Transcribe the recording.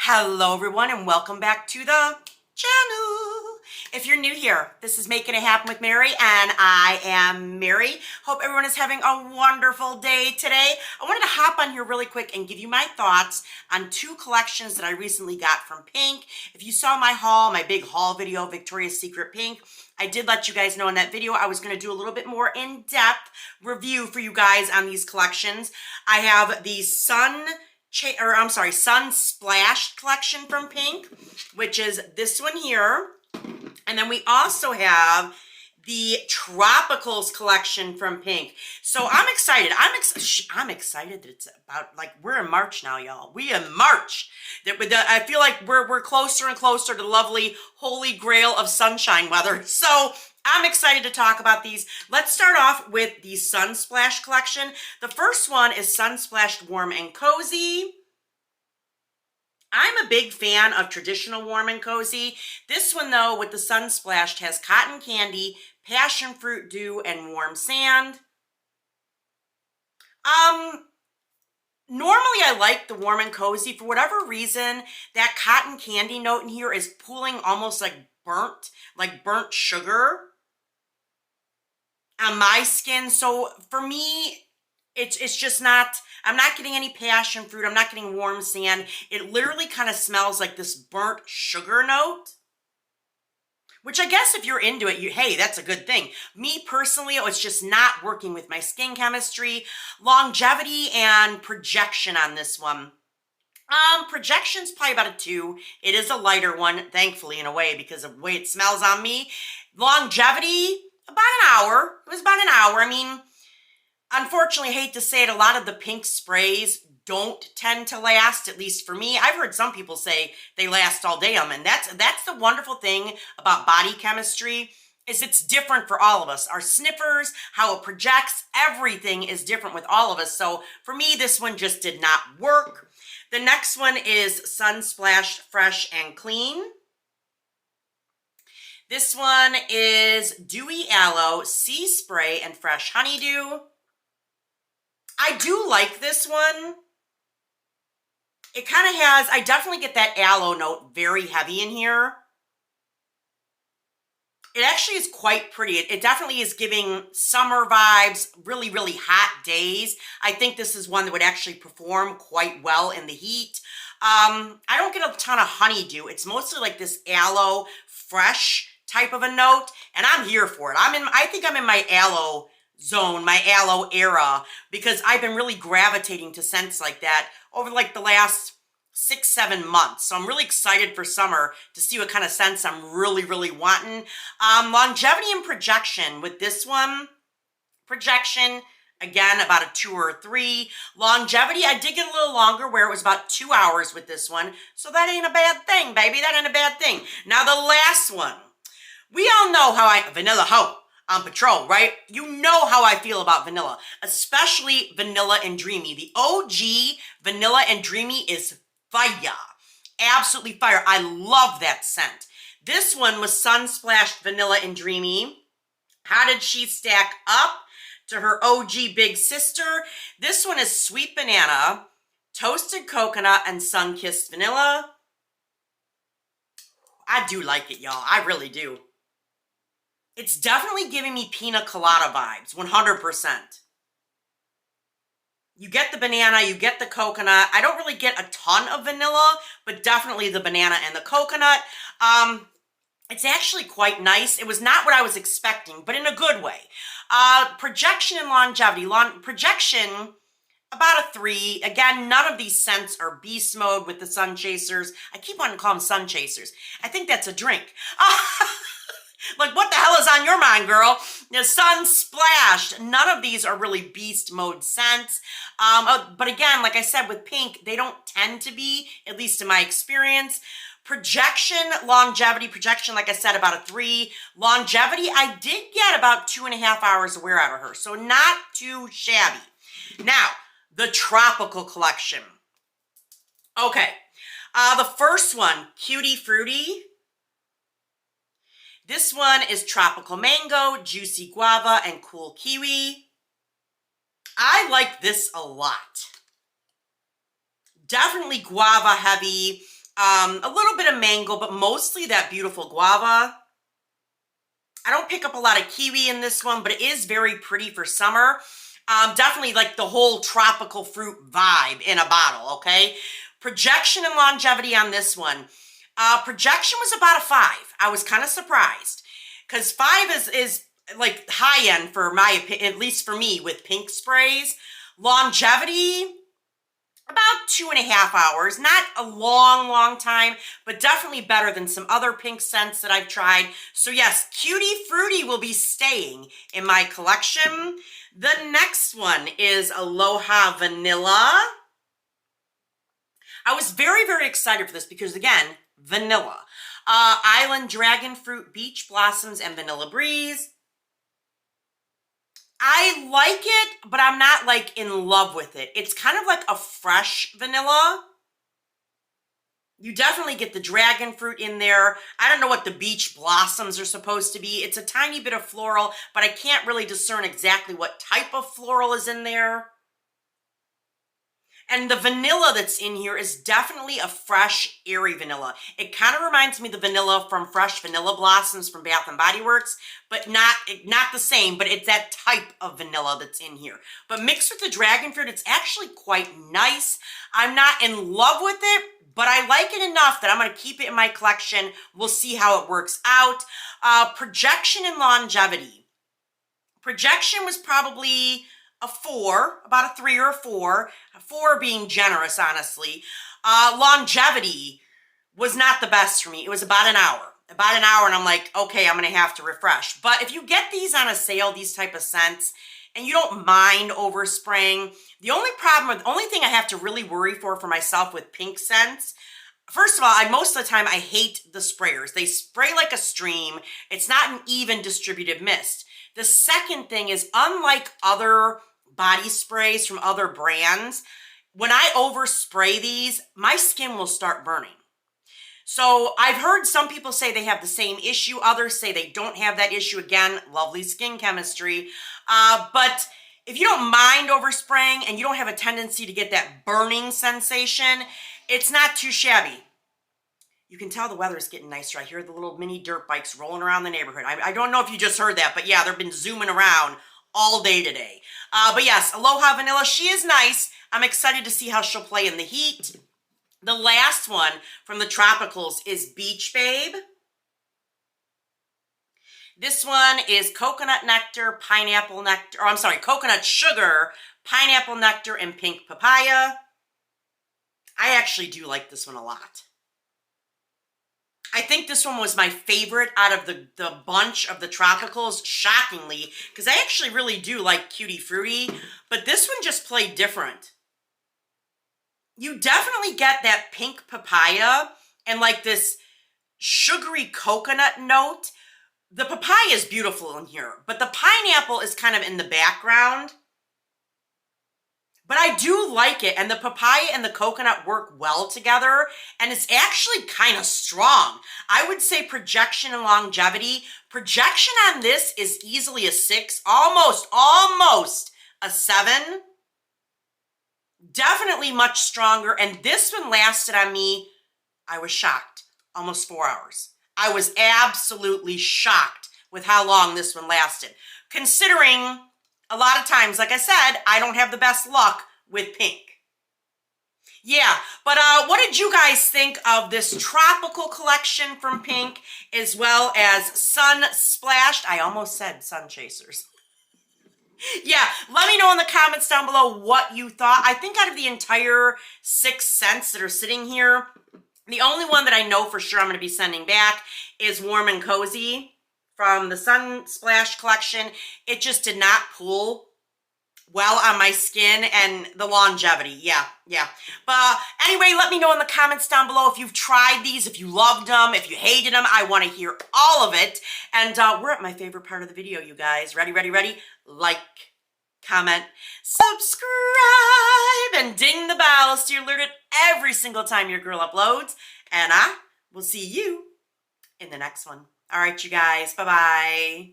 Hello everyone and welcome back to the channel. If you're new here, this is Making It Happen with Mary and I am Mary. Hope everyone is having a wonderful day today. I wanted to hop on here really quick and give you my thoughts on two collections that I recently got from Pink. If you saw my haul, my big haul video, Victoria's Secret Pink, I did let you guys know in that video I was going to do a little bit more in-depth review for you guys on these collections. I have the Sunsplash collection from Pink, which is this one here. And then we also have the Tropicals collection from Pink. So I'm excited. I'm excited that it's about, like, we're in March now, y'all. We in March. I feel like we're closer and closer to the lovely holy grail of sunshine weather. So I'm excited to talk about these. Let's start off with the Sunsplash collection. The first one is Sunsplash Warm and Cozy. I'm a big fan of traditional warm and cozy. This one, though, with the Sunsplash, has cotton candy, passion fruit dew, and warm sand. Normally I like the warm and cozy. For whatever reason, that cotton candy note in here is pulling almost like burnt sugar on my skin. So for me, it's just not, I'm not getting any passion fruit. I'm not getting warm sand. It literally kind of smells like this burnt sugar note, which I guess if you're into it, hey, that's a good thing. Me personally, it's just not working with my skin chemistry. Longevity and projection on this one. Projection's probably about a 2. It is a lighter one, thankfully, in a way, because of the way it smells on me. Longevity, about an hour. It was about an hour. I mean, unfortunately, I hate to say it, a lot of the Pink sprays don't tend to last, at least for me. I've heard some people say they last all day, and that's the wonderful thing about body chemistry, is it's different for all of us. Our sniffers, how it projects, everything is different with all of us. So for me, this one just did not work. The next one is Sunsplash Fresh and Clean. This one is Dewy Aloe, Sea Spray, and Fresh Honeydew. I do like this one. It kind of has, I definitely get that aloe note very heavy in here. It actually is quite pretty. It definitely is giving summer vibes, really, really hot days. I think this is one that would actually perform quite well in the heat. I don't get a ton of honeydew. It's mostly like this aloe fresh type of a note, and I'm here for it. I think I'm in my aloe zone, my aloe era, because I've been really gravitating to scents like that over like the last 6-7 months. So I'm really excited for summer to see what kind of scents I'm really, really wanting. Longevity and projection with this one. Projection, again, about a 2 or a 3. Longevity, I did get a little longer, where it was about 2 hours with this one. So that ain't a bad thing, baby. That ain't a bad thing. Now the last one. We all know how Vanilla Ho on Patrol, right? You know how I feel about vanilla, especially Vanilla and Dreamy. The OG Vanilla and Dreamy is fire. Absolutely fire. I love that scent. This one was Sunsplash Vanilla and Dreamy. How did she stack up to her OG big sister? This one is Sweet Banana, Toasted Coconut, and Sun-Kissed Vanilla. I do like it, y'all. I really do. It's definitely giving me pina colada vibes, 100%. You get the banana, you get the coconut. I don't really get a ton of vanilla, but definitely the banana and the coconut. It's actually quite nice. It was not what I was expecting, but in a good way. Projection and longevity. Projection, about a 3. Again, none of these scents are beast mode with the Sun Chasers. I keep wanting to call them Sun Chasers. I think that's a drink. Like, what the hell is on your mind, girl? The Sunsplash. None of these are really beast mode scents. But again, like I said, with Pink, they don't tend to be, at least in my experience. Projection, longevity, projection, like I said, about a 3. Longevity, I did get about 2.5 hours of wear out of her, so not too shabby. Now, the Tropical collection. Okay, the first one, Cutie Fruity. This one is Tropical Mango, Juicy Guava, and Cool Kiwi. I like this a lot. Definitely guava heavy. A little bit of mango, but mostly that beautiful guava. I don't pick up a lot of kiwi in this one, but it is very pretty for summer. Definitely like the whole tropical fruit vibe in a bottle, okay? Projection and longevity on this one. Projection was about a 5. I was kind of surprised because 5 is like high end for my opinion, at least for me with pink sprays. Longevity, about 2.5 hours. Not a long time, but definitely better than some other pink scents that I've tried. So yes, Cutie Fruity will be staying in my collection. The next one is Aloha Vanilla. I was very excited for this because, again, vanilla. Island Dragon Fruit, Beach Blossoms, and Vanilla Breeze. I like it, but I'm not like in love with it. It's kind of like a fresh vanilla. You definitely get the dragon fruit in there. I don't know what the beach blossoms are supposed to be. It's a tiny bit of floral, but I can't really discern exactly what type of floral is in there. And the vanilla that's in here is definitely a fresh, airy vanilla. It kind of reminds me of the vanilla from Fresh Vanilla Blossoms from Bath & Body Works, but not the same, but it's that type of vanilla that's in here. But mixed with the dragon fruit, it's actually quite nice. I'm not in love with it, but I like it enough that I'm going to keep it in my collection. We'll see how it works out. Projection and longevity. Projection was probably a 4, about a 3 or a 4. A 4 being generous, honestly. Longevity was not the best for me. It was about an hour. About an hour, and I'm like, okay, I'm going to have to refresh. But if you get these on a sale, these type of scents, and you don't mind overspraying, the only thing I have to really worry for myself with pink scents, first of all, most of the time, I hate the sprayers. They spray like a stream. It's not an even distributed mist. The second thing is, unlike other body sprays from other brands, when I overspray these, my skin will start burning. So I've heard some people say they have the same issue. Others say they don't have that issue. Again, lovely skin chemistry. But if you don't mind overspraying and you don't have a tendency to get that burning sensation, it's not too shabby. You can tell the weather is getting nicer. I hear the little mini dirt bikes rolling around the neighborhood. I don't know if you just heard that, but yeah, they've been zooming around all day today. But yes, Aloha Vanilla, she is nice. I'm excited to see how she'll play in the heat. The last one from the Tropicals is Beach Babe. This one is coconut nectar, pineapple nectar, or I'm sorry, coconut sugar, pineapple nectar, and pink papaya. I actually do like this one a lot. I think this one was my favorite out of the bunch of the Tropicals, shockingly, because I actually really do like Cutie Fruity, but this one just played different. You definitely get that pink papaya and like this sugary coconut note. The papaya is beautiful in here, but the pineapple is kind of in the background. But I do like it, and the papaya and the coconut work well together, and it's actually kind of strong. I would say projection and longevity. Projection on this is easily a 6, almost a 7. Definitely much stronger, and this one lasted on me, I was shocked, almost 4 hours. I was absolutely shocked with how long this one lasted, considering a lot of times, like I said, I don't have the best luck with pink. Yeah, but what did you guys think of this tropical collection from Pink, as well as Sunsplash? I almost said Sun Chasers. Yeah, let me know in the comments down below what you thought. I think out of the entire 6 scents that are sitting here, the only one that I know for sure I'm going to be sending back is Warm and Cozy from the Sunsplash collection. It just did not pull well on my skin, and the longevity, yeah. But anyway, let me know in the comments down below if you've tried these, if you loved them, if you hated them. I want to hear all of it. And we're at my favorite part of the video, you guys. Ready? Like, comment, subscribe, and ding the bell so you're alerted every single time your girl uploads. And I will see you in the next one. All right, you guys. Bye-bye.